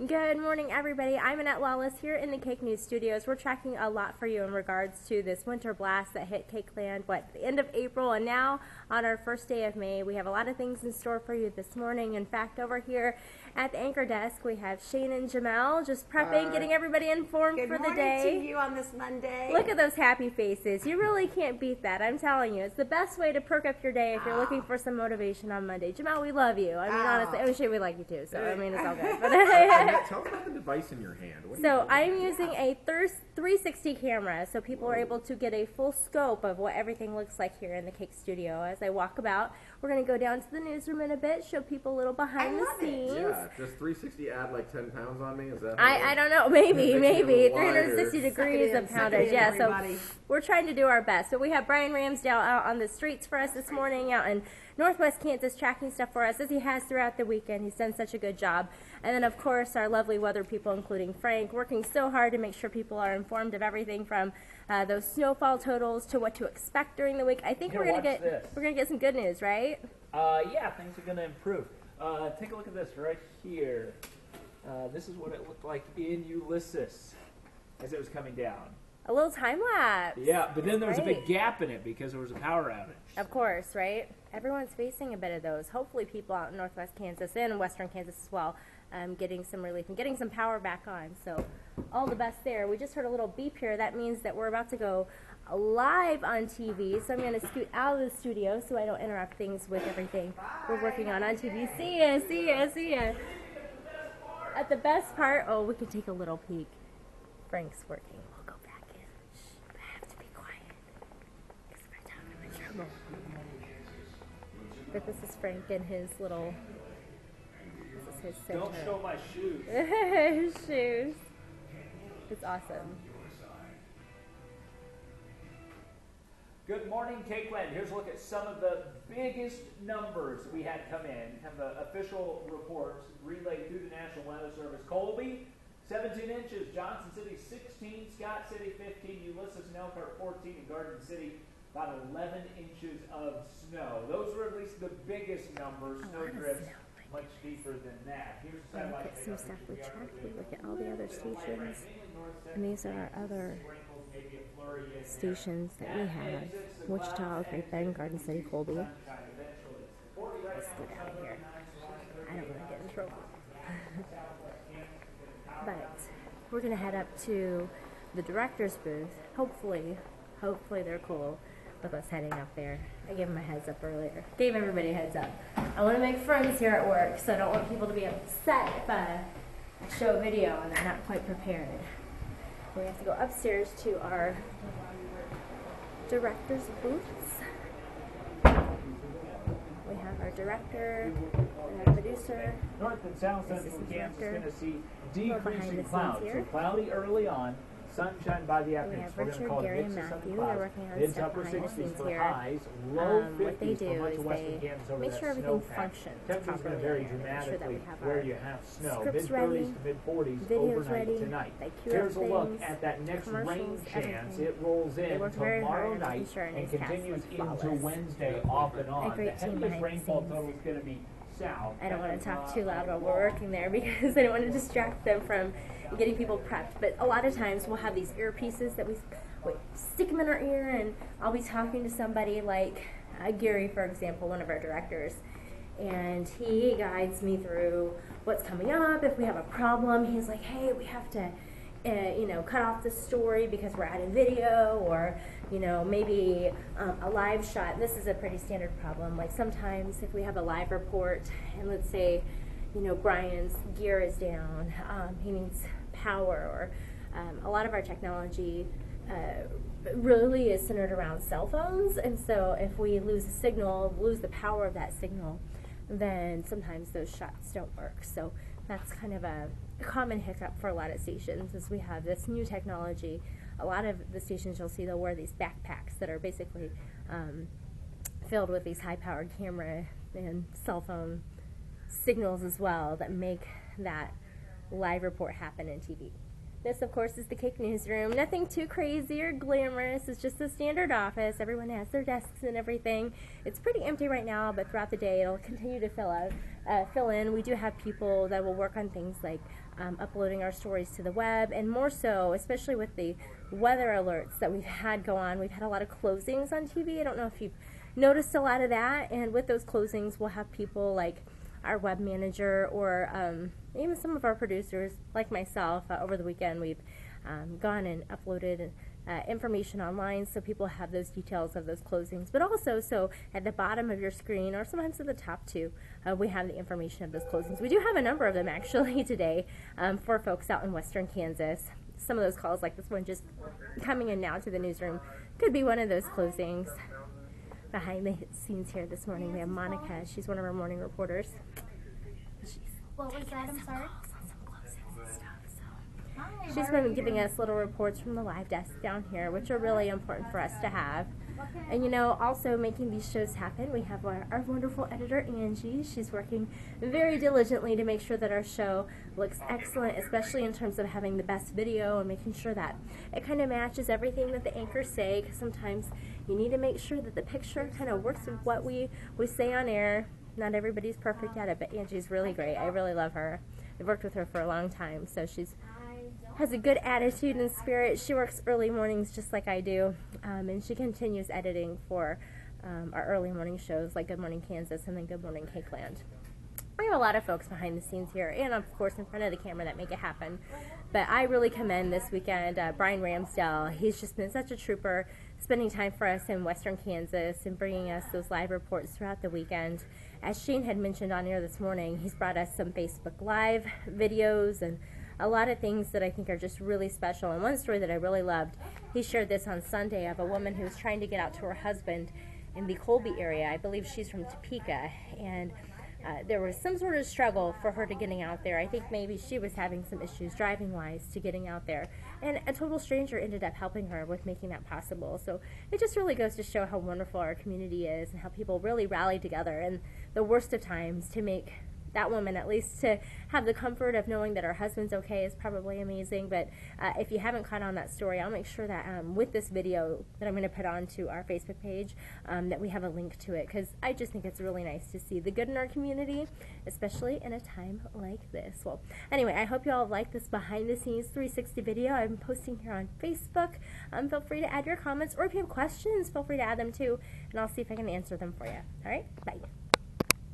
Good morning, everybody. I'm Annette Lawless here in the KAKE News Studios. We're tracking a lot for you in regards to this winter blast that hit KAKEland, the end of April, and now on our first day of May. We have a lot of things in store for you this morning. In fact, over here at the anchor desk, we have Shane and Jamel just prepping, getting everybody informed for the day. Good morning to you on this Monday. Look at those happy faces. You really can't beat that. I'm telling you. It's the best way to perk up your day if you're looking for some motivation on Monday. Jamel, we love you. I mean, honestly, oh shit, we like you too. So, I mean, it's all good. But tell us about the device in your hand. So I'm using a 360 camera, so people are able to get a full scope of what everything looks like here in the KAKE Studio. As I walk about, we're going to go down to the newsroom in a bit, show people a little behind the scenes. Yeah, does 360 add like 10 pounds on me? Is that? I don't know. Maybe 360 degrees of poundage. Yeah, so we're trying to do our best. So we have Brian Ramsdale out on the streets for us this morning, out in Northwest Kansas, tracking stuff for us as he has throughout the weekend. He's done such a good job. And then, of course, our lovely weather people, including Frank, working so hard to make sure people are informed of everything from those snowfall totals to what to expect during the week. I think we're gonna get some good news, right? Yeah, things are gonna improve. Take a look at this right here. This is what it looked like in Ulysses as it was coming down. A little time lapse. Yeah, but then there was a big gap in it because there was a power outage. Of course, right? Everyone's facing a bit of those. Hopefully people out in Northwest Kansas and Western Kansas as well, getting some relief and getting some power back on. So all the best there. We just heard a little beep here. That means that we're about to go live on TV. So I'm going to scoot out of the studio so I don't interrupt things with everything we're working on TV. See ya, see ya, see ya. At the best part, oh, we can take a little peek. Frank's working. We'll go back in. Shh, but I have to be quiet because if I talk, I'm in trouble. But this is Frank and his little, this is his center. Don't show my shoes. His shoes. It's awesome. Good morning, KAKEland. Here's a look at some of the biggest numbers we had come in. Kind of the official reports relayed through the National Weather Service. Colby, 17 inches. Johnson City, 16. Scott City, 15. Ulysses and Elkhart, 14. And Garden City, about 11 inches of snow. Those were at least the biggest numbers. Snow drifts much deeper than that. Here's the look at some stuff we checked. We look at all the other stations. And these are our other stations that we have. Wichita, Great Bend, Garden City, Colby. Let's go down here. I don't want to get in trouble. But we're going to head up to the director's booth. Hopefully they're cool with us heading up there. I gave them a heads up earlier. Gave everybody a heads up. I want to make friends here at work, so I don't want people to be upset if I show a video and they're not quite prepared. We have to go upstairs to our director's booths. We have our director and our producer. North and South Central Kansas, Tennessee, decreasing clouds. So cloudy early on, sunshine by the afternoon. We have Richard, Gary, and Matthew. They're working on stuff behind the scenes here. What they do is they make sure everything functions properly. Make sure that we have our scripts ready, videos ready, they cue up things, at that next rain commercials, chance. everything. It rolls in They work very tomorrow hard on night making sure our and continues into flawless. Wednesday off and on. A great The team heaviest behind the rainfall scenes. total is going to be south. I don't want to talk too loud while we're working there because I don't want to distract them from getting people prepped. But a lot of times we'll have these earpieces that we stick them in our ear, and I'll be talking to somebody like Gary, for example, one of our directors, and he guides me through what's coming up. If we have a problem, he's like, hey, we have to cut off the story because we're out of video, or maybe a live shot. This is a pretty standard problem. Like sometimes if we have a live report and let's say Brian's gear is down, he needs power, or a lot of our technology really is centered around cell phones, and so if we lose a signal, lose the power of that signal, then sometimes those shots don't work. So that's kind of a common hiccup for a lot of stations is we have this new technology. A lot of the stations you'll see, they'll wear these backpacks that are basically filled with these high-powered camera and cell phone signals as well that make that live report happen in TV. This, of course, is the KAKE newsroom. Nothing too crazy or glamorous. It's just a standard office. Everyone has their desks and everything. It's pretty empty right now, but throughout the day, it'll continue to fill up fill in. We do have people that will work on things like uploading our stories to the web, and more so, especially with the weather alerts that we've had go on. We've had a lot of closings on TV. I don't know if you've noticed a lot of that, and with those closings, we'll have people like our web manager or even some of our producers, like myself. Over the weekend, we've gone and uploaded information online so people have those details of those closings, but also so at the bottom of your screen or sometimes at the top too, we have the information of those closings. We do have a number of them actually today for folks out in western Kansas. Some of those calls, like this one just coming in now to the newsroom, could be one of those closings. Behind the scenes here this morning, we have Monica. She's one of our morning reporters. What was that? I'm sorry. She's been giving us little reports from the live desk down here, which are really important for us to have. And you know, also making these shows happen, we have our wonderful editor, Angie. She's working very diligently to make sure that our show looks excellent, especially in terms of having the best video and making sure that it kind of matches everything that the anchors say, because sometimes you need to make sure that the picture kind of works with what we say on air. Not everybody's perfect at it, but Angie's really great. I really love her. I've worked with her for a long time, so she's has a good attitude and spirit. She works early mornings just like I do, and she continues editing for our early morning shows like Good Morning Kansas and then Good Morning KAKEland. We have a lot of folks behind the scenes here and of course in front of the camera that make it happen, but I really commend this weekend Brian Ramsdell. He's just been such a trooper, spending time for us in western Kansas and bringing us those live reports throughout the weekend. As Shane had mentioned on air this morning, he's brought us some Facebook Live videos and a lot of things that I think are just really special. And one story that I really loved, he shared this on Sunday of a woman who was trying to get out to her husband in the Colby area. I believe she's from Topeka, and there was some sort of struggle for her to getting out there. I think maybe she was having some issues driving-wise to getting out there. And a total stranger ended up helping her with making that possible. So it just really goes to show how wonderful our community is and how people really rally together in the worst of times to make that woman, at least to have the comfort of knowing that her husband's okay, is probably amazing. But if you haven't caught on that story, I'll make sure that with this video that I'm going to put onto our Facebook page, that we have a link to it, because I just think it's really nice to see the good in our community, especially in a time like this. Well, anyway, I hope you all like this behind the scenes 360 video I'm posting here on Facebook. Feel free to add your comments, or if you have questions, feel free to add them too, and I'll see if I can answer them for you. All right, bye.